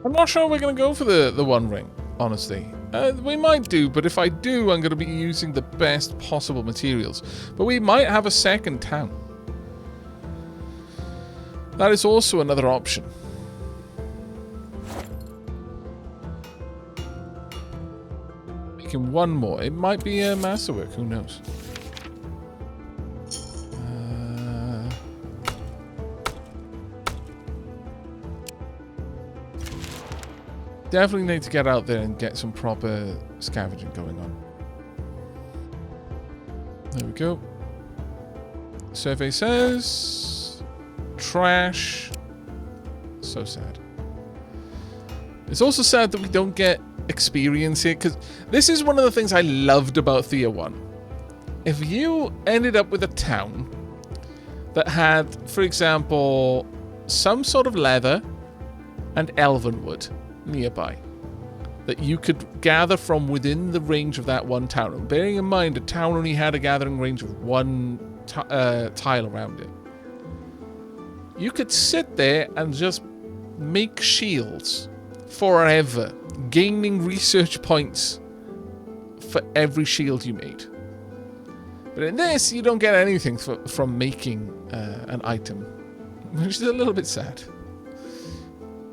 I'm not sure we're going to go for the One Ring, honestly. We might do, but if I do, I'm going to be using the best possible materials. But we might have a second town. That is also another option. Making one more. It might be a masterwork, who knows? Definitely need to get out there and get some proper scavenging going on. There we go. Survey says... trash. So sad. It's also sad that we don't get experience here, because this is one of the things I loved about Thea 1. If you ended up with a town that had, for example, some sort of leather and elven wood nearby that you could gather from within the range of that one town. And bearing in mind, a town only had a gathering range of one tile around it. You could sit there and just make shields forever, gaining research points for every shield you made. But in this, you don't get anything from making an item, which is a little bit sad.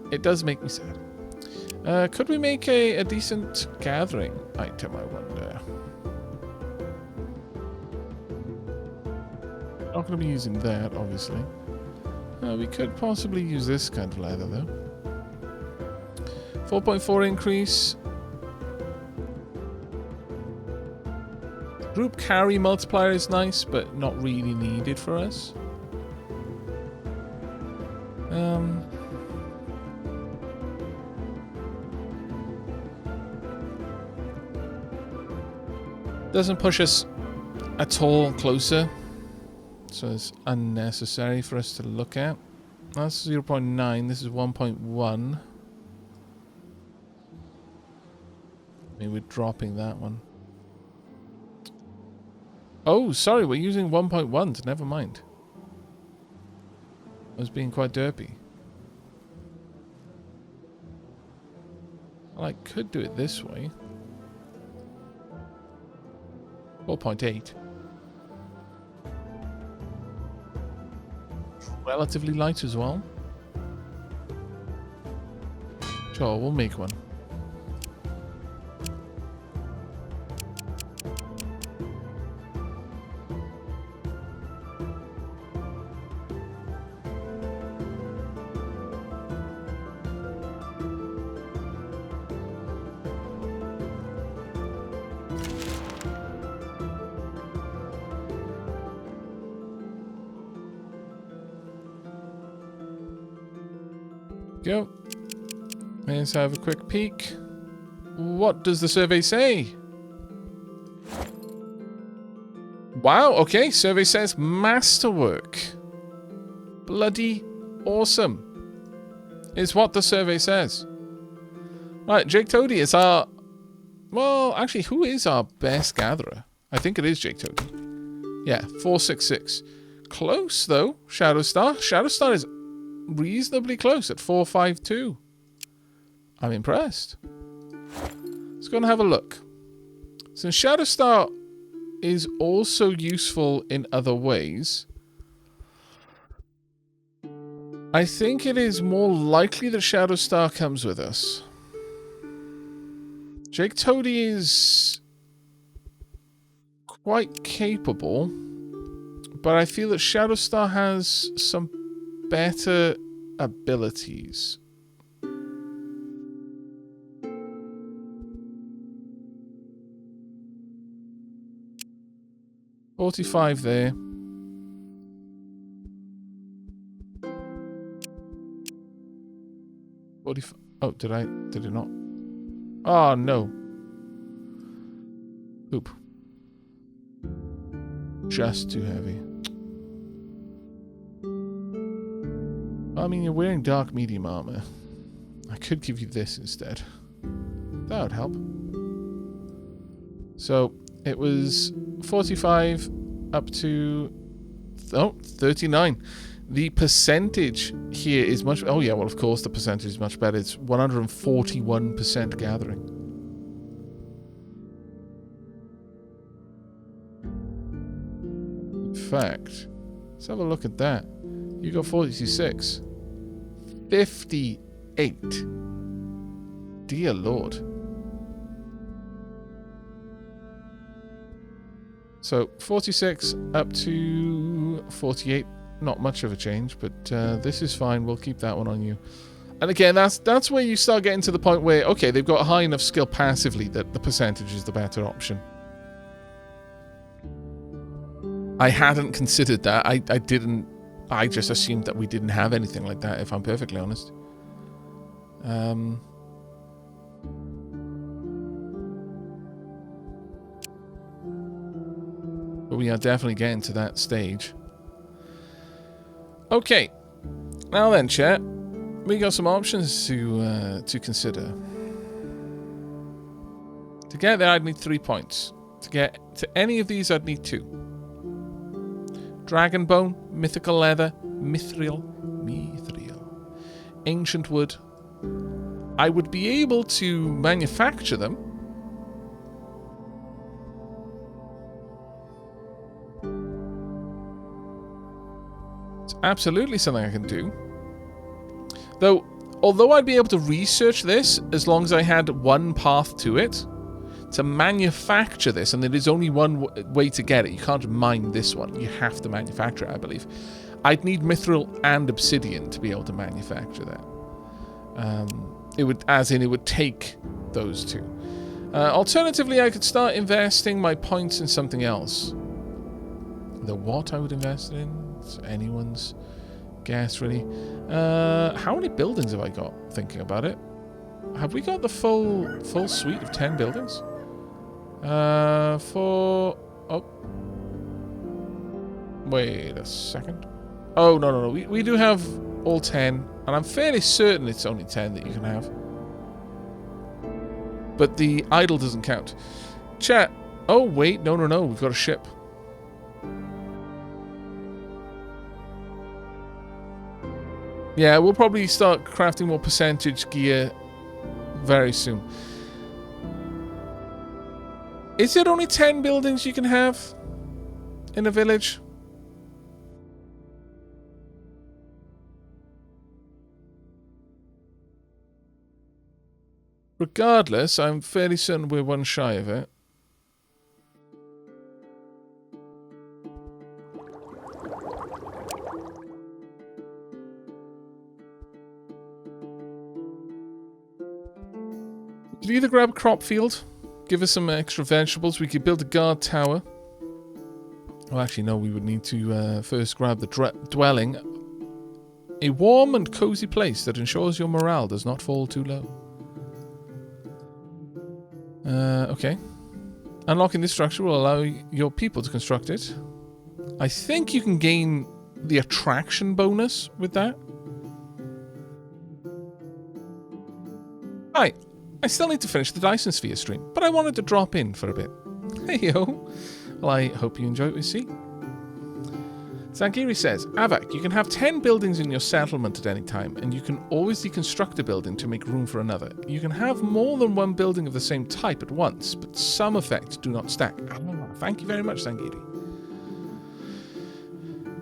It does make me sad. Could we make a decent gathering item, I wonder? Not going to be using that, obviously. We could possibly use this kind of leather, though. 4.4 increase. Group carry multiplier is nice, but not really needed for us. Doesn't push us at all closer, so it's unnecessary for us to look at. That's 0.9, this is 1.1. Maybe we're dropping that one. Oh, sorry, we're using 1.1, never mind. I was being quite derpy. Well, I could do it this way. 4.8. Relatively light as well. Sure, we'll make one. Go. Let's have a quick peek. What does the survey say? Wow, okay, survey says masterwork. Bloody awesome. Is what the survey says. Right, Jake Toady is our... Well, actually, who is our best gatherer? I think it is Jake Toady. Yeah, 466. Close, though, Shadowstar. Shadowstar is reasonably close at 452. I'm impressed. Let's go and have a look. Since Shadowstar is also useful in other ways, I think it is more likely that Shadowstar comes with us. Jake Toady is quite capable, but I feel that Shadowstar has some better abilities. $45 there. $45. Oh, did it not? Oh, no. Oop. Just too heavy. I mean, you're wearing dark medium armor. I could give you this instead. That would help. So, it was 45 up to... Oh, 39. The percentage here is much... Oh, yeah, well, of course, the percentage is much better. It's 141% gathering. In fact, let's have a look at that. You got 46. 58. Dear Lord. So, 46 up to 48. Not much of a change, but this is fine. We'll keep that one on you. And again, that's where you start getting to the point where, okay, they've got high enough skill passively that the percentage is the better option. I hadn't considered that. I didn't. I just assumed that we didn't have anything like that, if I'm perfectly honest. But we are definitely getting to that stage. Okay, now then, chat, we got some options to consider. To get there, I'd need 3 points. To get to any of these, I'd need 2. Dragon bone, mythical leather, mithril, ancient wood. I would be able to manufacture them. It's absolutely something I can do. Though, although I'd be able to research this as long as I had one path to it, to manufacture this, and there is only one way to get it. You can't mine this one. You have to manufacture it, I believe. I'd need mithril and obsidian to be able to manufacture that. It would take those two. Alternatively, I could start investing my points in something else. The what I would invest in? It's anyone's guess, really. How many buildings have I got? Thinking about it, have we got the full suite of 10 buildings? Wait a second. Oh, no. We do have all 10, and I'm fairly certain it's only 10 that you can have. But the idle doesn't count. Chat. Oh, wait, no. We've got a ship. Yeah, we'll probably start crafting more percentage gear very soon. Is it only 10 buildings you can have in a village? Regardless, I'm fairly certain we're one shy of it. We could either grab a crop field, give us some extra vegetables. We could build a guard tower. Well, actually, no, we would need to first grab the dwelling. A warm and cozy place that ensures your morale does not fall too low. Okay. Unlocking this structure will allow your people to construct it. I think you can gain the attraction bonus with that. Hi. I still need to finish the Dyson Sphere stream, but I wanted to drop in for a bit. Hey yo. Well, I hope you enjoy what you see. Zangiri says, Aavak, you can have 10 buildings in your settlement at any time, and you can always deconstruct a building to make room for another. You can have more than one building of the same type at once, but some effects do not stack. Thank you very much, Zangiri.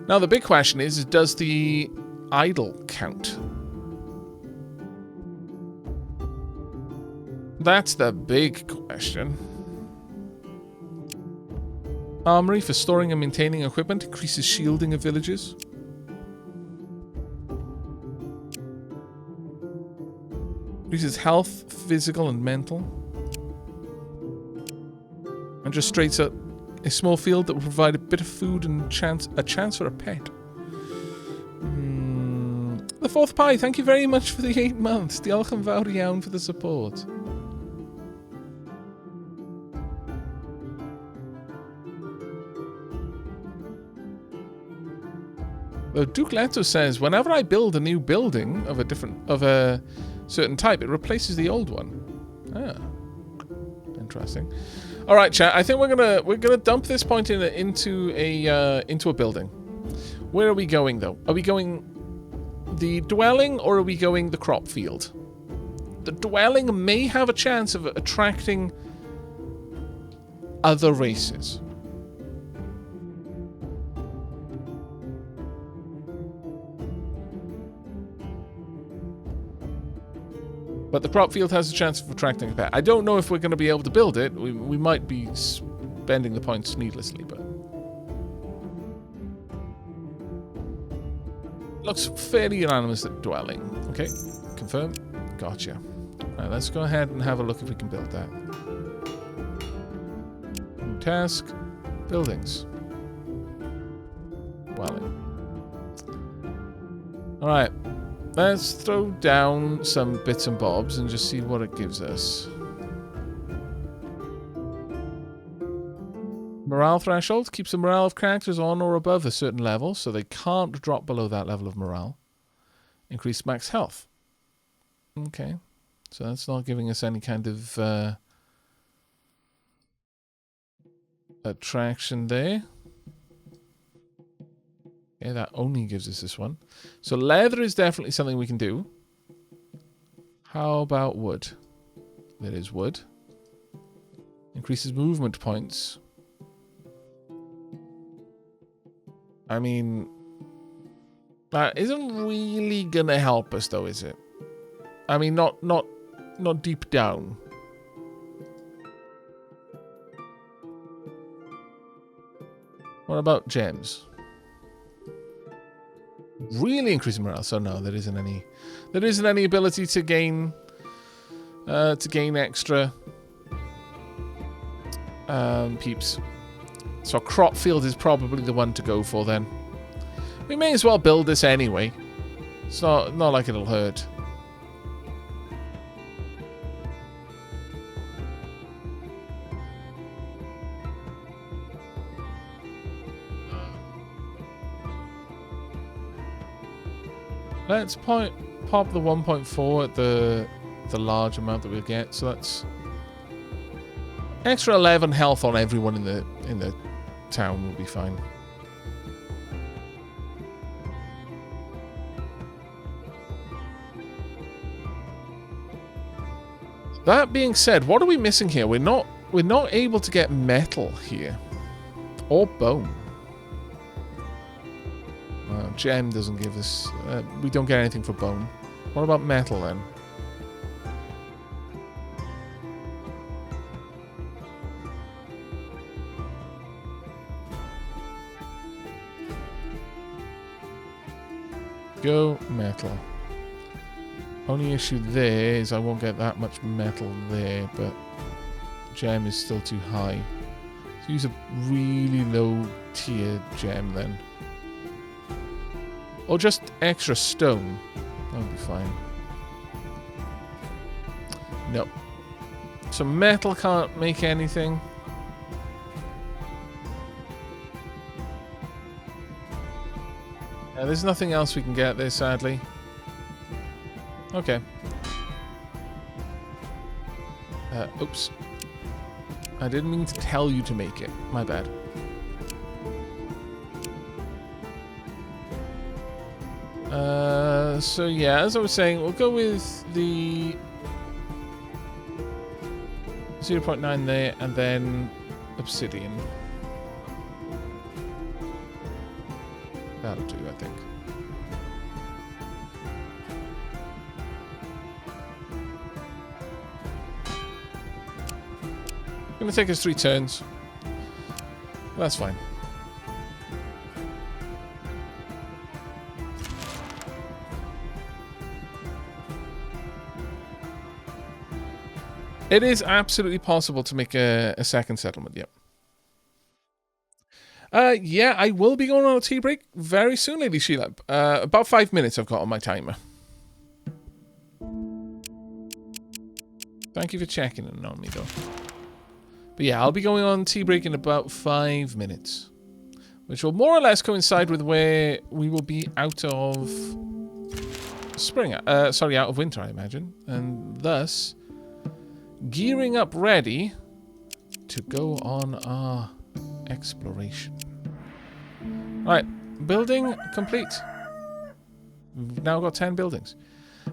Now, the big question is, does the idle count? That's the big question. Armory for storing and maintaining equipment increases shielding of villages. Increases health, physical and mental. And just straight up a small field that will provide a bit of food and a chance for a pet. The fourth pie, thank you very much for the 8 months. Diolch yn fawr iawn for the support. Though Duke Leto says, whenever I build a new building of a certain type, it replaces the old one. Ah, interesting. All right, chat. I think we're gonna dump this point into a building. Where are we going, though? Are we going the dwelling, or are we going the crop field? The dwelling may have a chance of attracting other races. But the crop field has a chance of attracting a pet. I don't know if we're going to be able to build it. We might be spending the points needlessly, but... Looks fairly unanimous at dwelling. Okay, confirm. Gotcha. Alright, let's go ahead and have a look if we can build that. New task. Buildings. Dwelling. Alright. Let's throw down some bits and bobs and just see what it gives us. Morale threshold keeps the morale of characters on or above a certain level, so they can't drop below that level of morale. Increased max health. Okay. So that's not giving us any kind of attraction there. Okay, that only gives us this one. So leather is definitely something we can do. How about wood? There is wood. Increases movement points. I mean, that isn't really gonna help us, though, is it? I mean, not deep down. What about gems? Really increasing morale. So no, there isn't any ability to gain extra peeps. So a crop field is probably the one to go for then. We may as well build this anyway. It's not like it'll hurt. Let's pop the 1.4 at the large amount that we'll get. So that's extra 11 health on everyone in the town will be fine. That being said, what are we missing here? We're not able to get metal here or bone. Gem doesn't give us... we don't get anything for bone. What about metal, then? Go metal. Only issue there is I won't get that much metal there, but gem is still too high. So use a really low tier gem, then. Or just extra stone. That'll be fine. No. So metal can't make anything. Yeah, there's nothing else we can get there, sadly. Okay. Oops. I didn't mean to tell you to make it. My bad. So yeah, as I was saying, we'll go with the 0.9 there, and then obsidian. That'll do, I think. Gonna take us 3 turns. That's fine. It is absolutely possible to make a second settlement, yep. Yeah, I will be going on a tea break very soon, Lady Sheila. About 5 minutes I've got on my timer. Thank you for checking in on me, though. But yeah, I'll be going on tea break in about 5 minutes. Which will more or less coincide with where we will be out of spring. Sorry, out of winter, I imagine. And thus, gearing up ready to go on our exploration. Right, Building complete. We've now got 10 buildings.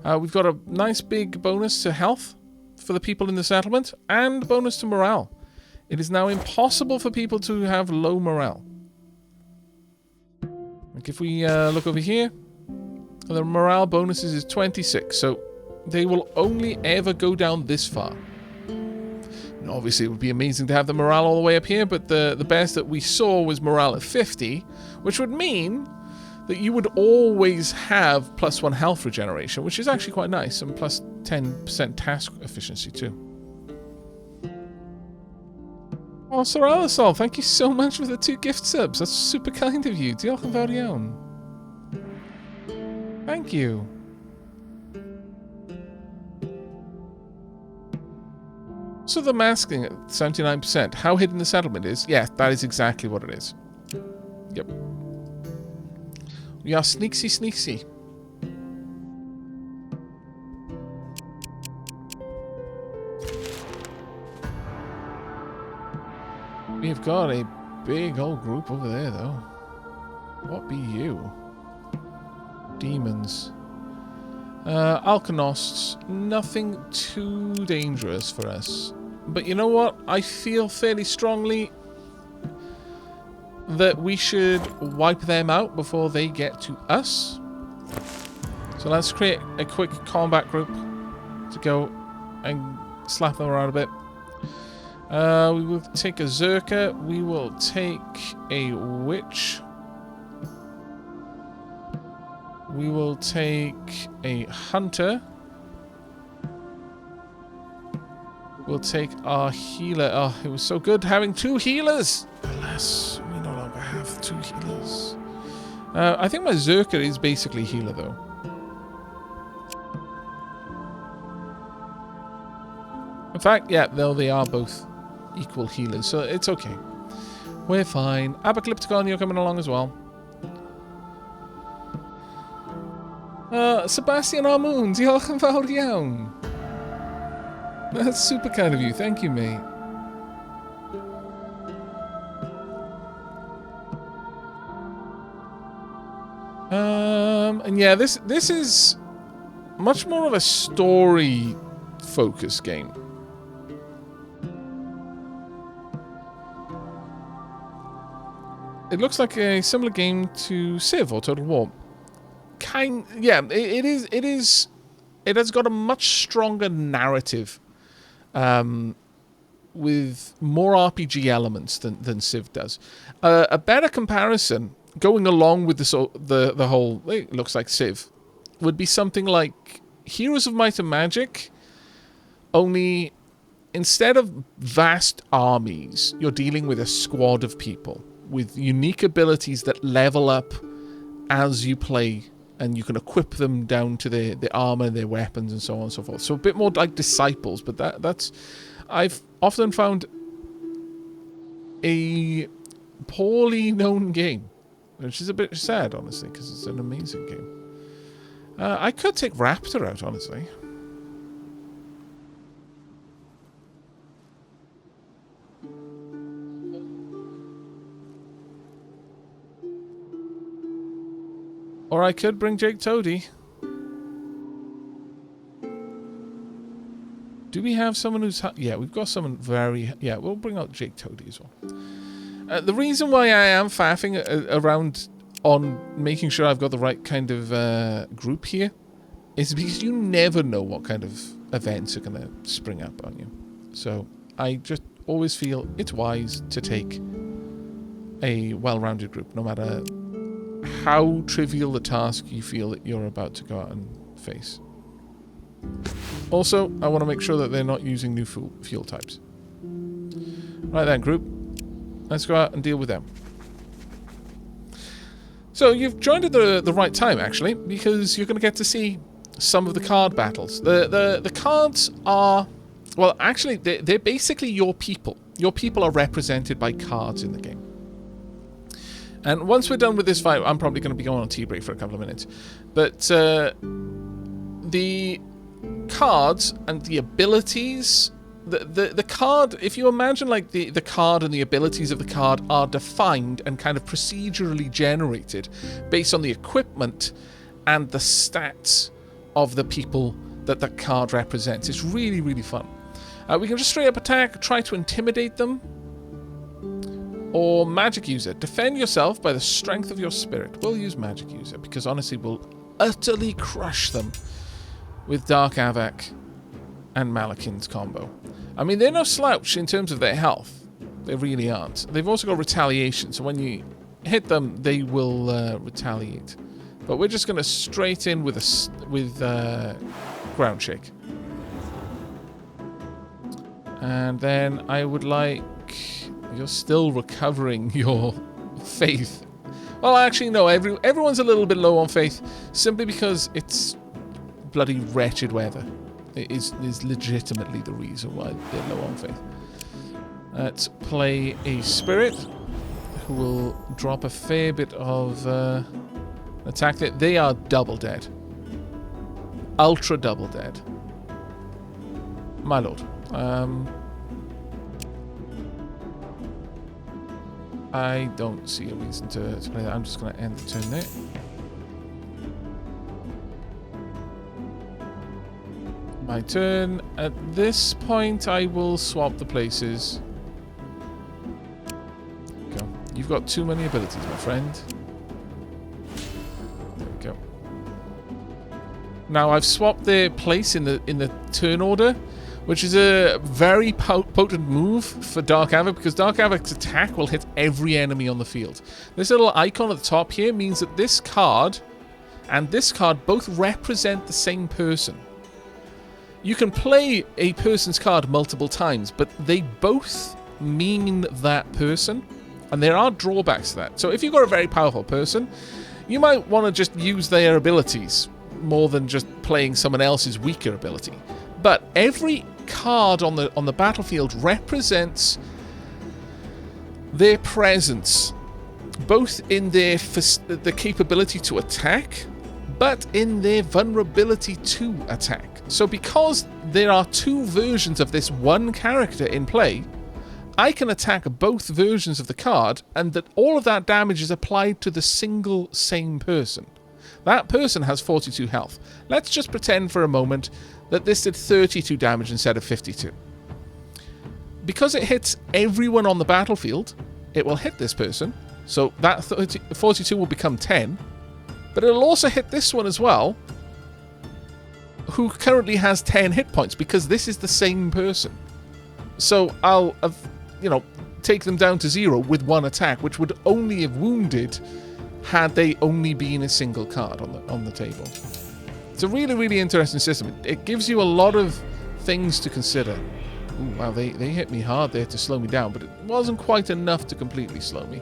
We've got a nice big bonus to health for the people in the settlement, and bonus to morale. It is now impossible for people to have low morale. Like if we look over here, the morale bonuses is 26, so they will only ever go down this far. And obviously it would be amazing to have the morale all the way up here, but the best that we saw was morale at 50, which would mean that you would always have +1 health regeneration, which is actually quite nice, and plus 10% task efficiency too. Oh, Sir Alisol, thank you so much for the 2 gift subs. That's super kind of you. Diolch yn fawr iawn. Thank you. So the masking at 79%. How hidden the settlement is? Yeah, that is exactly what it is. Yep. We are sneaky. We've got a big old group over there, though. What be you? Demons. Alkenosts. Nothing too dangerous for us. But you know what? I feel fairly strongly that we should wipe them out before they get to us. So let's create a quick combat group to go and slap them around a bit. We will take a Zerker. We will take a Witch. We will take a Hunter. We'll take our healer. Oh, it was so good having 2 healers. Alas, we no longer have 2 healers. I think my Zerker is basically healer, though. In fact, yeah, though they are both equal healers, so it's okay. We're fine. Apocalypticon, you're coming along as well. Sebastian Armoon, diolch yn fawr iawn. That's super kind of you. Thank you, mate. And yeah, this is much more of a story-focused game. It looks like a similar game to Civ or Total War. Yeah, it is. It has got a much stronger narrative, with more RPG elements than Civ does. A better comparison, going along with the whole, it looks like Civ, would be something like Heroes of Might and Magic. Only instead of vast armies, you're dealing with a squad of people with unique abilities that level up as you play, and you can equip them down to their armor, their weapons, and so on and so forth. So a bit more like Disciples, but that's I've often found a poorly known game, which is a bit sad, honestly, because it's an amazing game. I could take Raptor out, honestly. Or I could bring Jake Toady. Do we have someone who's... yeah, we've got someone very... yeah, we'll bring out Jake Toady as well. The reason why I am faffing around on making sure I've got the right kind of group here is because you never know what kind of events are going to spring up on you. So I just always feel it's wise to take a well-rounded group, no matter how trivial the task you feel that you're about to go out and face. Also, I want to make sure that they're not using new fuel types. Right then, group. Let's go out and deal with them. So you've joined at the right time, actually, because you're going to get to see some of the card battles. The cards are... well, actually, they're basically your people. Your people are represented by cards in the game. And once we're done with this fight, I'm probably going to be going on tea break for a couple of minutes. But the cards and the abilities the card, if you imagine like the card and the abilities of the card are defined and kind of procedurally generated based on the equipment and the stats of the people that that card represents. It's really, really fun. We can just straight up attack, try to intimidate them, or magic user. Defend yourself by the strength of your spirit. We'll use magic user because honestly we'll utterly crush them with Dark Aavak and Malakin's combo. I mean, they're no slouch in terms of their health. They really aren't. They've also got retaliation, so when you hit them, they will retaliate. But we're just going to straight in with ground shake. And then I would like... You're still recovering your faith. Well, actually, no. Everyone's a little bit low on faith, simply because it's bloody wretched weather. It is legitimately the reason why they're low on faith. Let's play a spirit who will drop a fair bit of attack. They are double dead. Ultra double dead. My lord. I don't see a reason to play that. I'm just going to end the turn there. My turn. At this point, I will swap the places. Go. You've got too many abilities, my friend. There we go. Now I've swapped their place in the turn order, which is a very potent move for Dark Aavak because Dark Aavak's attack will hit every enemy on the field. This little icon at the top here means that this card and this card both represent the same person. You can play a person's card multiple times, but they both mean that person, and there are drawbacks to that. So if you've got a very powerful person, you might want to just use their abilities more than just playing someone else's weaker ability. But every card on the battlefield represents their presence, both in the capability to attack, but in their vulnerability to attack. So because there are two versions of this one character in play, I can attack both versions of the card, and that all of that damage is applied to the single same person. That person has 42 health. Let's just pretend for a moment that this did 32 damage instead of 52. Because it hits everyone on the battlefield, it will hit this person, so that 42 will become 10, but it'll also hit this one as well, who currently has 10 hit points, because this is the same person. So I'll, take them down to 0 with one attack, which would only have wounded had they only been a single card on the table. It's a really, really interesting system. It gives you a lot of things to consider. Ooh, wow, they hit me hard there to slow me down, but it wasn't quite enough to completely slow me.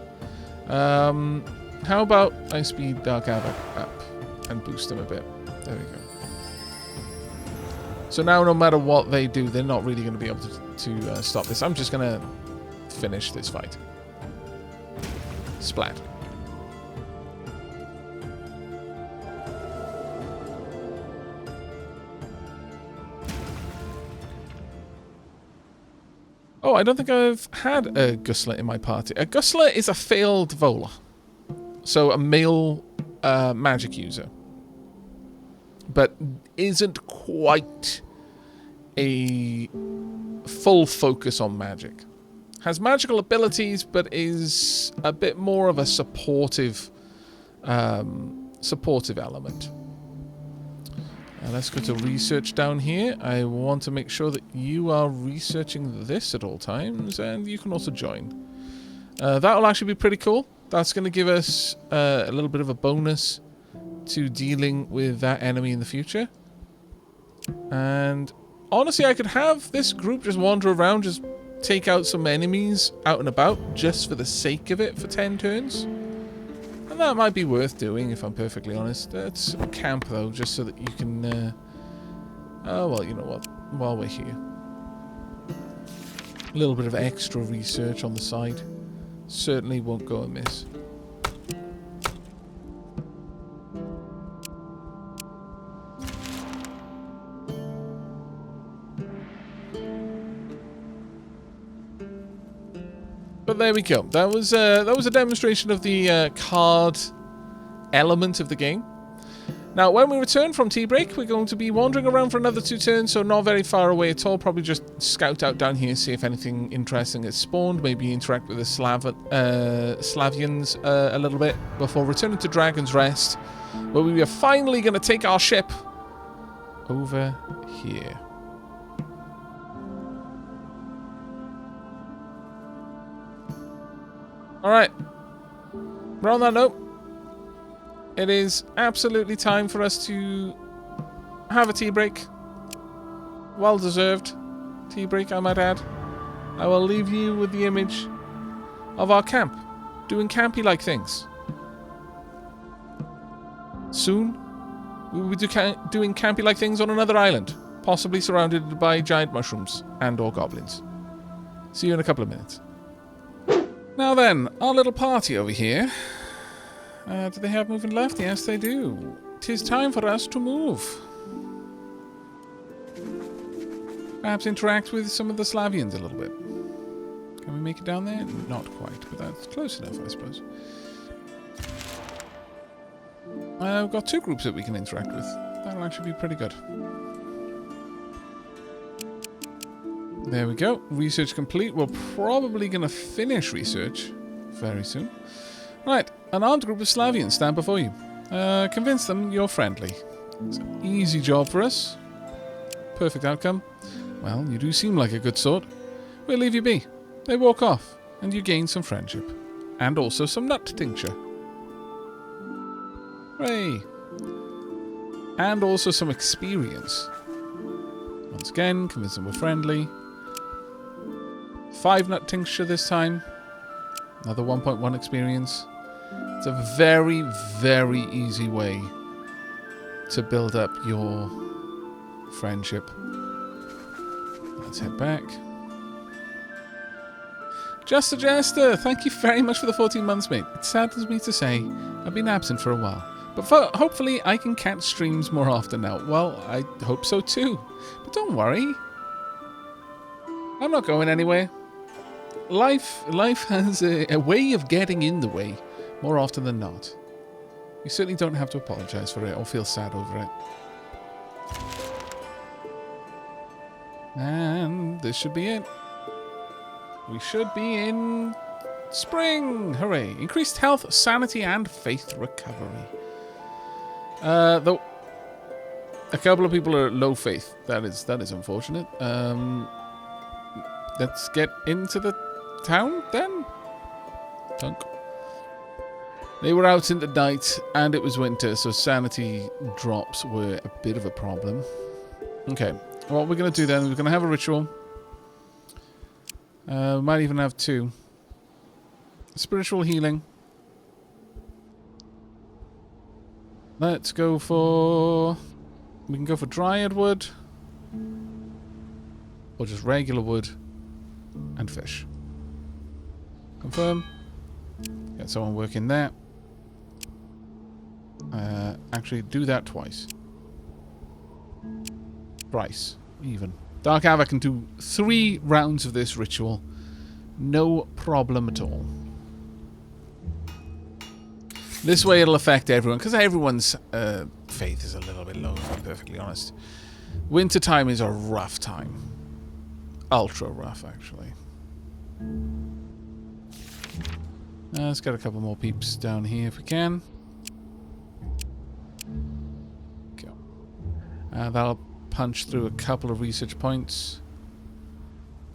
How about I speed Dark Aavak up and boost them a bit? There we go. So now no matter what they do, they're not really going to be able to stop this. I'm just going to finish this fight. Splat. Oh, I don't think I've had a Gusler in my party. A Gusler is a failed Vola. So a male magic user. But isn't quite a full focus on magic. Has magical abilities, but is a bit more of a supportive element. Let's go to research down here. I want to make sure that you are researching this at all times, and you can also join. That will actually be pretty cool. That's going to give us a little bit of a bonus to dealing with that enemy in the future. And honestly, I could have this group just wander around, just take out some enemies out and about, just for the sake of it for 10 turns. And that might be worth doing, if I'm perfectly honest. It's a camp, though, just so that you can... oh, well, you know what? While we're here. A little bit of extra research on the side. Certainly won't go amiss. But there we go. That was a demonstration of the card element of the game. Now, when we return from tea break, we're going to be wandering around for another 2 turns, so not very far away at all. Probably just scout out down here, see if anything interesting has spawned. Maybe interact with the Slavians a little bit before returning to Dragon's Rest, where we are finally going to take our ship over here. Alright. We're on that note. It is absolutely time for us to have a tea break. Well-deserved tea break, I might add. I will leave you with the image of our camp, doing campy-like things. Soon, we will be doing campy-like things on another island, possibly surrounded by giant mushrooms and/or goblins. See you in a couple of minutes. Now then, our little party over here. Do they have moving left? Yes, they do. 'Tis time for us to move. Perhaps interact with some of the Slavians a little bit. Can we make it down there? Not quite, but that's close enough, I suppose. We've got 2 groups that we can interact with. That'll actually be pretty good. There we go. Research complete. We're probably going to finish research very soon. Right, an armed group of Slavians stand before you. Convince them you're friendly. It's an easy job for us. Perfect outcome. Well, you do seem like a good sort. We'll leave you be. They walk off, and you gain some friendship. And also some nut tincture. Hooray! And also some experience. Once again, convince them we're friendly. 5 nut tincture this time. Another 1.1 experience. It's a very, very easy way to build up your friendship. Let's head back. Just a Jester, thank you very much for the 14 months, mate. It saddens me to say I've been absent for a while. But hopefully I can catch streams more often now. Well, I hope so too. But don't worry. I'm not going anywhere. Life has a way of getting in the way more often than not. You certainly don't have to apologize for it or feel sad over it. And this should be it. We should be in spring. Hooray. Increased health, sanity, and faith recovery. Though a couple of people are low faith. That is unfortunate. Let's get into the town then. Dunk. They were out in the night and it was winter, so sanity drops were a bit of a problem. Okay, what we're going to do then, we're going to have a ritual. We might even have 2. Spiritual healing. Let's go for... We can go for dryad wood. Or just regular wood. And fish. Confirm. Get someone working there. Actually, do that twice. Thrice. Even. Dark Aavak can do 3 rounds of this ritual. No problem at all. This way it'll affect everyone, because everyone's faith is a little bit low, if I'm perfectly honest. Winter time is a rough time. Ultra rough, actually. Let's get a couple more peeps down here if we can. Go. That'll punch through a couple of research points.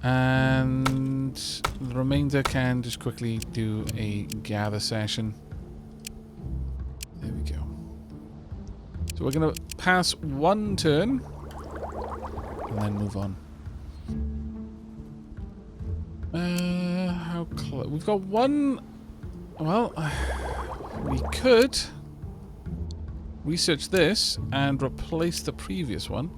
And the remainder can just quickly do a gather session. There we go. So we're going to pass 1 turn and then move on. How close? We've got 1. Well, we could research this and replace the previous one.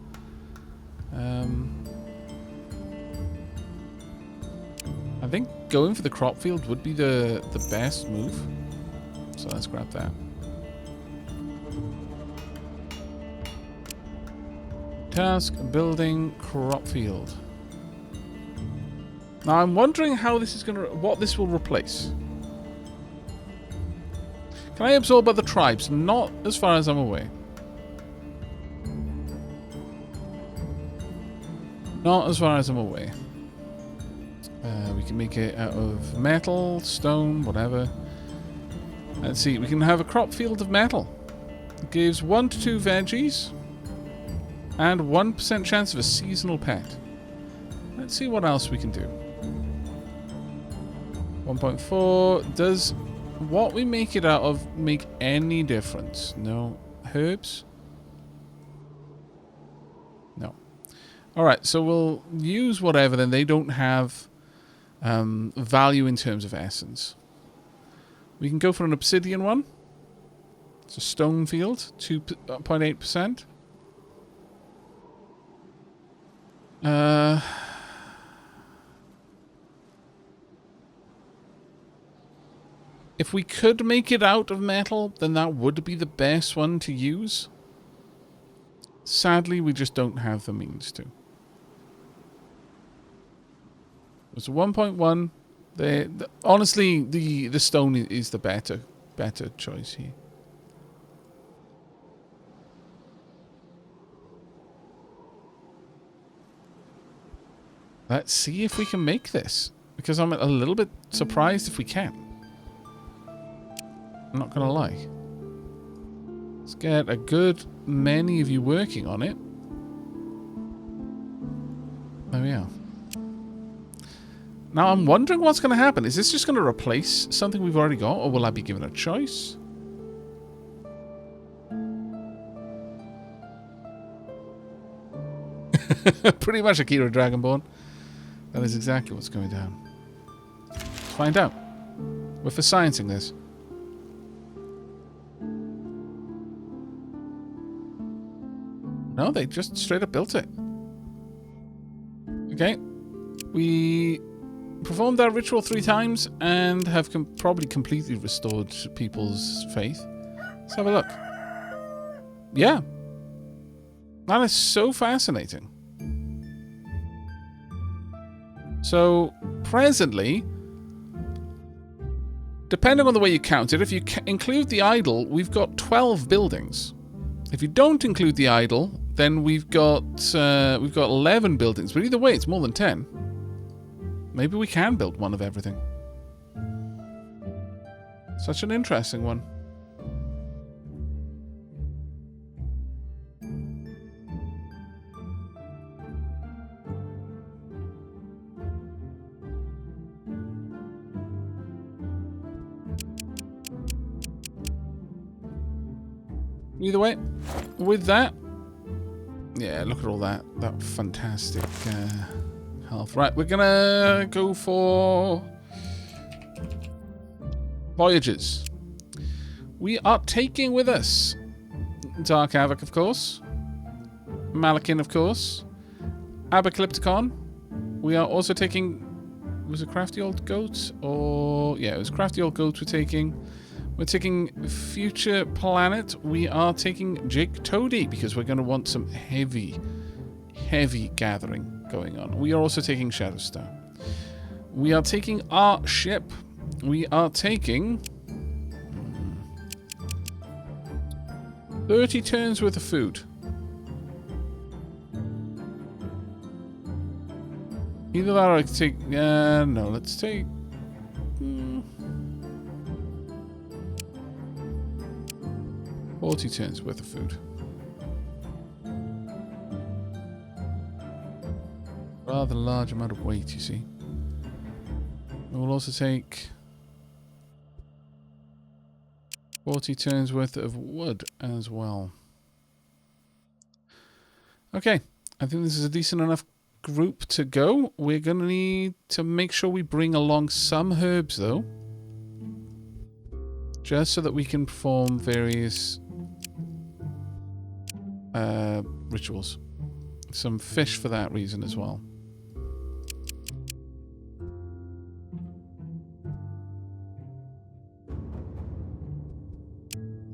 I think going for the crop field would be the best move. So let's grab that. Task, building crop field. Now I'm wondering how this is going to... what this will replace. Can I absorb other tribes? Not as far as I'm aware. Not as far as I'm aware. We can make it out of metal, stone, whatever. Let's see. We can have a crop field of metal. It gives 1 to 2 veggies. And 1% chance of a seasonal pet. Let's see what else we can do. 1.4. Does what we make it out of make any difference? No. Herbs? No. Alright, so we'll use whatever, then they don't have value in terms of essence. We can go for an obsidian one. It's a stone field, 2.8%. If we could make it out of metal, then that would be the best one to use. Sadly, we just don't have the means to. It's 1.1. Honestly, the stone is the better choice here. Let's see if we can make this, because I'm a little bit surprised if we can. I'm not gonna lie. Let's get a good many of you working on it. There we are. Now I'm wondering what's going to happen. Is this just going to replace something we've already got, or will I be given a choice? Pretty much Akira Dragonborn. That is exactly what's going down. Let's find out. We're for sciencing this. No, they just straight up built it. Okay. We performed that ritual 3 times and have probably completely restored people's faith. Let's have a look. Yeah. That is so fascinating. So, presently, depending on the way you count it, if you include the idol, we've got 12 buildings. If you don't include the idol, then we've got 11 buildings. But either way, it's more than 10. Maybe we can build one of everything. Such an interesting one. Either way, with that, yeah, look at all that fantastic health. Right, we're gonna go for voyages. We are taking with us Dark Aavak, of course, Malakin, of course, Apocalypticon. We are also taking, was it Crafty Old Goat? Or yeah, it was Crafty Old Goat we're taking. We're taking Future Planet. We are taking Jake Toady because we're going to want some heavy gathering going on. We are also taking Shadowstar. We are taking our ship. We are taking 30 turns worth of food. Either that or I could take... no, let's take... 40 turns worth of food. Rather large amount of weight, you see. And we'll also take 40 turns worth of wood as well. Okay, I think this is a decent enough group to go. We're going to need to make sure we bring along some herbs, though. Just so that we can perform various rituals. Some fish for that reason as well.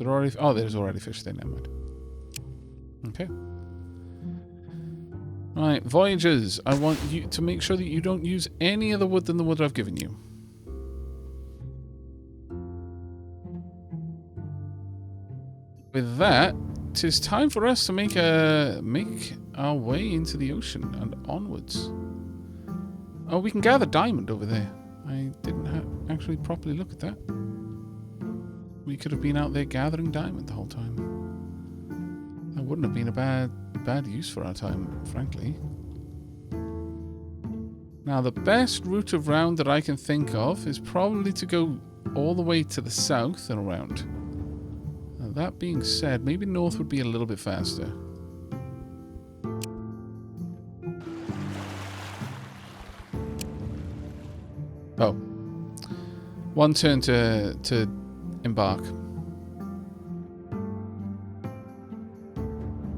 Oh, there's already fish there, never mind. Okay. Right, voyagers. I want you to make sure that you don't use any other wood than the wood I've given you. With that, 'tis time for us to make our way into the ocean and onwards. Oh, we can gather diamond over there. I didn't actually properly look at that. We could have been out there gathering diamond the whole time. That wouldn't have been a bad use for our time, frankly. Now, the best route around that I can think of is probably to go all the way to the south and around. Now, that being said, maybe north would be a little bit faster. Oh. One turn to embark.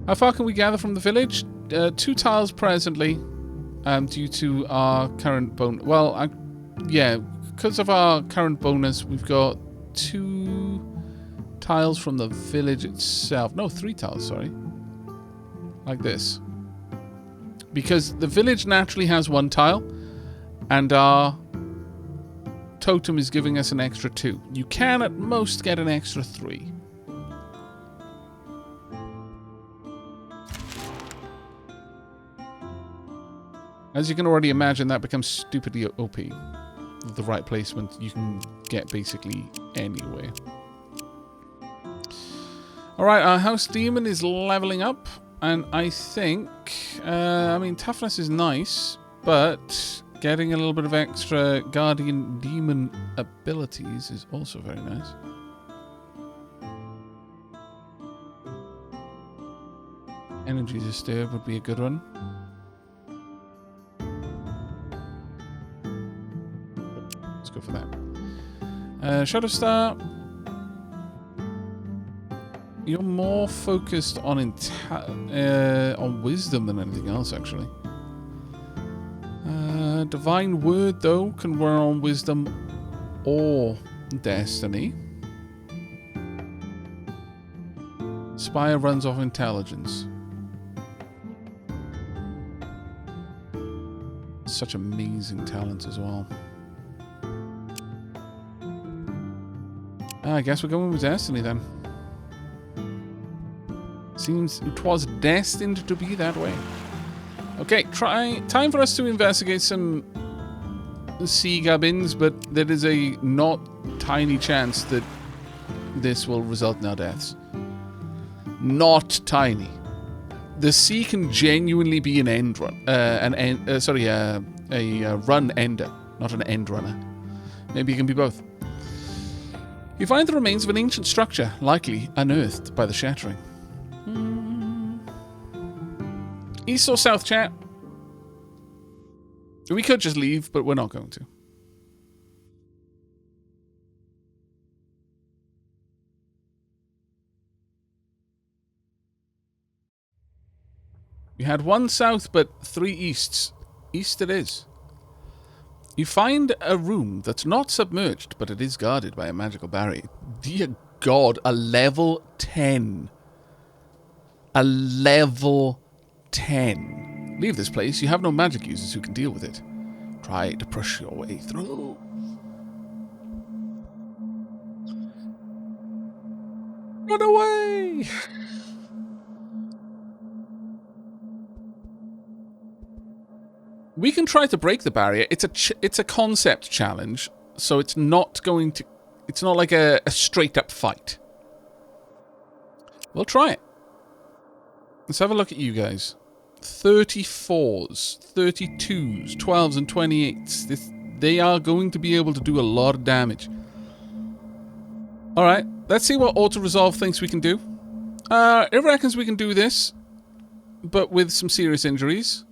How far can we gather from the village? 2 tiles presently, due to our current bonus. Well, yeah, because of our current bonus, we've got 2 tiles from the village itself. No, 3 tiles, sorry. Like this. Because the village naturally has 1 tile, and our totem is giving us an extra 2. You can at most get an extra 3. As you can already imagine, that becomes stupidly OP. With the right placement, you can get basically anywhere. Alright, our house demon is leveling up, and I think, I mean, toughness is nice, but getting a little bit of extra guardian demon abilities is also very nice. Energy disturb would be a good one. Let's go for that. Shadow Star. You're more focused on wisdom than anything else, actually. Divine Word, though, can wear on wisdom or destiny. Spire runs off intelligence. Such amazing talent as well. I guess we're going with destiny then. Seems it was destined to be that way. Okay, time for us to investigate some sea gubbins, but there is a not tiny chance that this will result in our deaths. Not tiny. The sea can genuinely be an end run, a run ender, not an end runner. Maybe it can be both. You find the remains of an ancient structure, likely unearthed by the Shattering. East or south, chat? We could just leave, but we're not going to. We had 1 south, but 3 easts. East it is. You find a room that's not submerged, but it is guarded by a magical barrier. Dear God, a level 10. A level 10. Leave this place. You have no magic users who can deal with it. Try to push your way through. Run away! We can try to break the barrier. It's a concept challenge, so it's not going to. It's not like a straight up fight. We'll try it. Let's have a look at you guys. 34s, 32s, 12s, and 28s. They are going to be able to do a lot of damage. Alright, let's see what auto-resolve thinks we can do. It reckons we can do this, but with some serious injuries.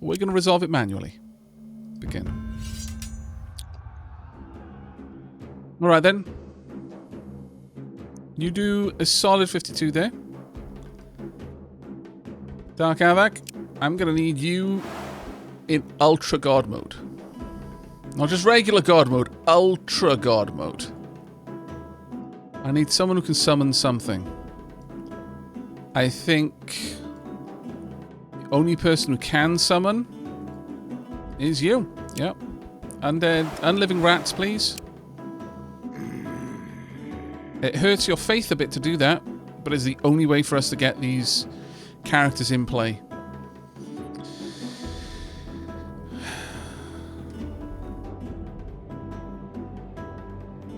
We're going to resolve it manually. Begin. Alright then. You do a solid 52 there. Dark Aavak, I'm going to need you in Ultra God mode. Not just regular God mode, Ultra God mode. I need someone who can summon something. I think... only person who can summon is you. Yep. Unliving rats, please. It hurts your faith a bit to do that, but it's the only way for us to get these characters in play.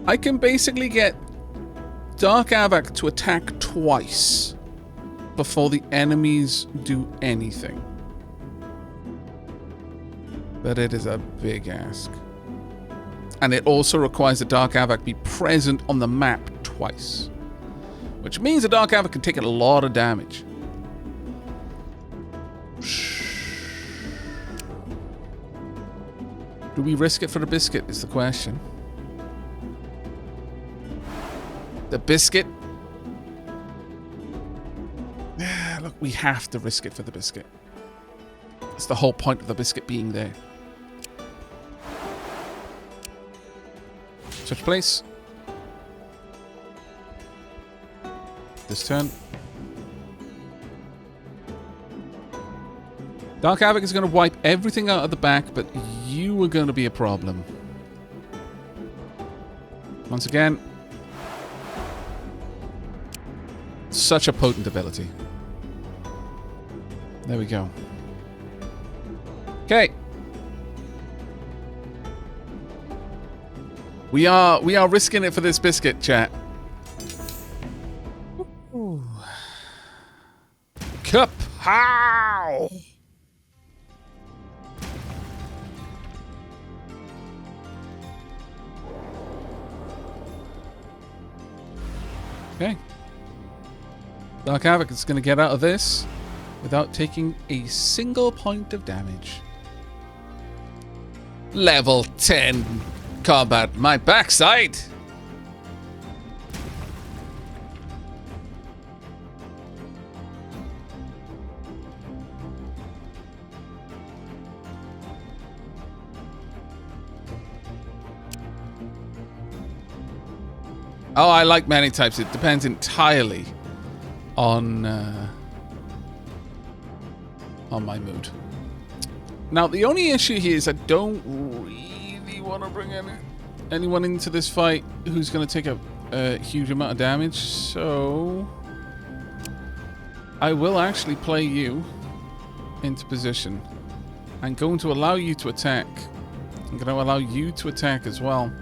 I can basically get Dark Aavak to attack twice before the enemies do anything. But it is a big ask. And it also requires that Dark Aavak be present on the map twice. Which means the Dark Aavak can take a lot of damage. Do we risk it for the biscuit is the question. The biscuit? Look, we have to risk it for the biscuit. It's the whole point of the biscuit being there. Switch place. This turn. Dark Aavak is going to wipe everything out of the back, but you are going to be a problem. Once again. Such a potent ability. There we go. Okay. We are risking it for this biscuit, chat. Ooh. Cup. How? Okay. Dark Aavak is going to get out of this without taking a single point of damage. Level 10 combat, my backside! Oh, I like many types. It depends entirely on my mood. Now, the only issue here is I don't really want to bring anyone into this fight who's going to take a huge amount of damage, so I will actually play you into position. I'm going to allow you to attack. I'm going to allow you to attack as well.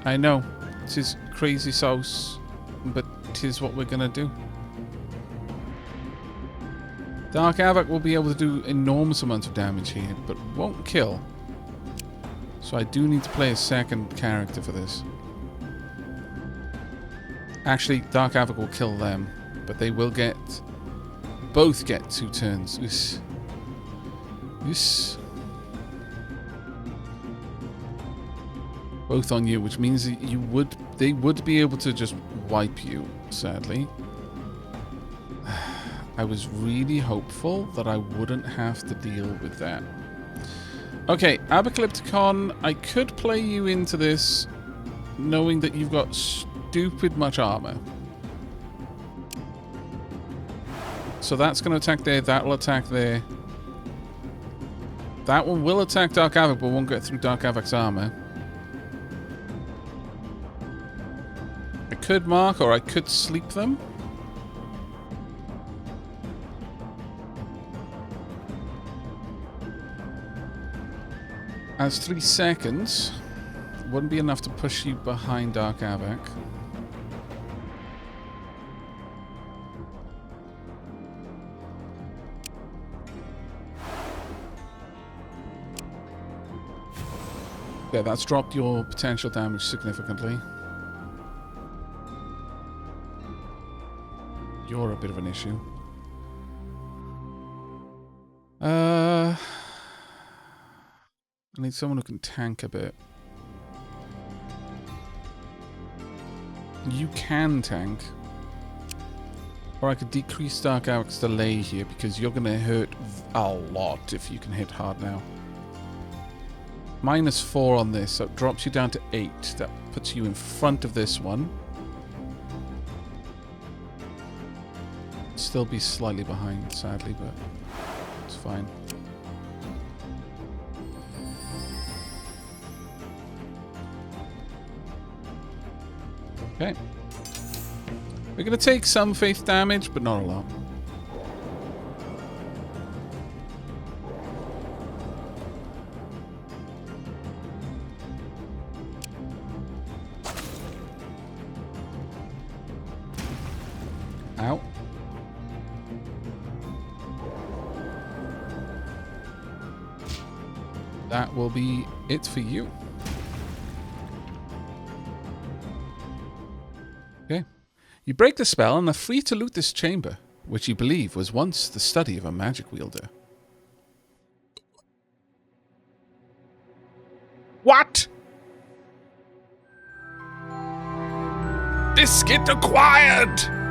I know, it is crazy sauce, but it is what we're going to do. Dark Aavak will be able to do enormous amounts of damage here, but won't kill. So I do need to play a second character for this. Actually, Dark Aavak will kill them, but they will both get 2 turns. This. Both on you, which means that they would be able to just wipe you, sadly. I was really hopeful that I wouldn't have to deal with that. Okay, Apocalypticon, I could play you into this knowing that you've got stupid much armor. So that's going to attack there, that will attack there. That one will attack Dark Aavak, but won't get through Dark Aavak's armor. I could mark, or I could sleep them. As 3 seconds, wouldn't be enough to push you behind Dark Aavak. Yeah, that's dropped your potential damage significantly. You're a bit of an issue. I need someone who can tank a bit. You can tank. Or I could decrease Dark Aavak's delay here because you're going to hurt a lot if you can hit hard now. -4 on this, so it drops you down to 8. That puts you in front of this one. Still be slightly behind, sadly, but... fine. Okay. We're going to take some faith damage, but not a lot. Ow. That will be it for you. Okay. You break the spell and are free to loot this chamber, which you believe was once the study of a magic wielder. What? Biscuit acquired!